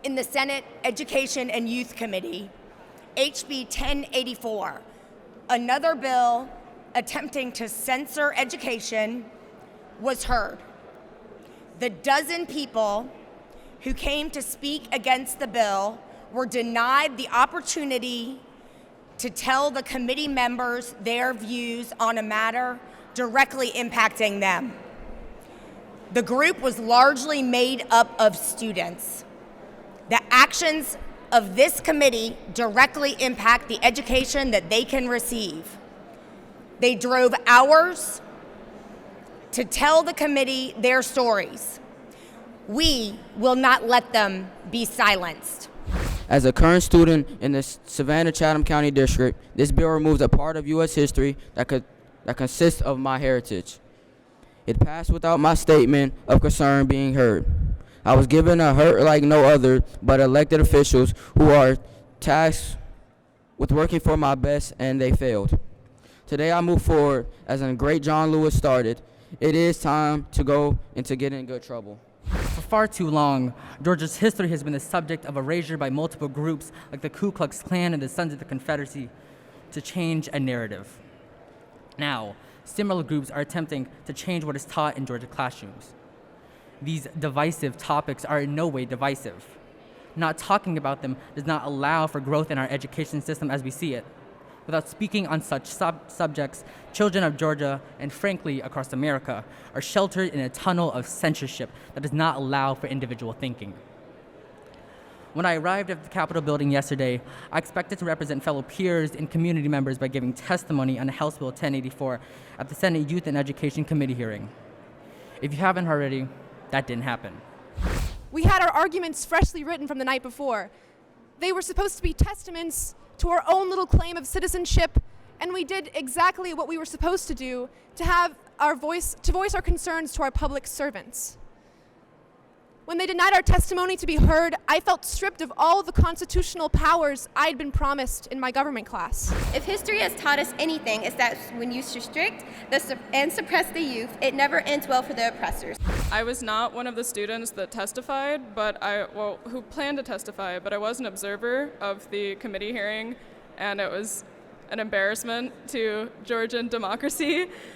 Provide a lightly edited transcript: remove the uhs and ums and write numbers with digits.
in the Senate Education and Youth Committee, HB 1084, another bill attempting to censor education, was heard. The dozen people who came to speak against the bill were denied the opportunity to tell the committee members their views on a matter directly impacting them. The group was largely made up of students. The actions of this committee directly impact the education that they can receive. They drove hours to tell the committee their stories. We will not let them be silenced. As a current student in the Savannah-Chatham County District, this bill removes a part of U.S. history that consists of my heritage. It passed without my statement of concern being heard. I was given a hurt like no other, but elected officials who are tasked with working for my best, and they failed. Today I move forward as the great John Lewis started. It is time to go and to get in good trouble. For far too long, Georgia's history has been the subject of erasure by multiple groups like the Ku Klux Klan and the Sons of the Confederacy to change a narrative. Now, similar groups are attempting to change what is taught in Georgia classrooms. These divisive topics are in no way divisive. Not talking about them does not allow for growth in our education system as we see it. Without speaking on such subjects, children of Georgia, and frankly across America, are sheltered in a tunnel of censorship that does not allow for individual thinking. When I arrived at the Capitol building yesterday, I expected to represent fellow peers and community members by giving testimony on House Bill 1084 at the Senate Youth and Education Committee hearing. If you haven't already, that didn't happen. We had our arguments freshly written from the night before. They were supposed to be testaments to our own little claim of citizenship, and we did exactly what we were supposed to do, to have our voice, to voice our concerns to our public servants. When they denied our testimony to be heard, I felt stripped of all the constitutional powers I had been promised in my government class. If history has taught us anything, it's that when you restrict and suppress the youth, it never ends well for the oppressors. I was not one of the students that testified, who planned to testify, but I was an observer of the committee hearing, and it was an embarrassment to Georgian democracy.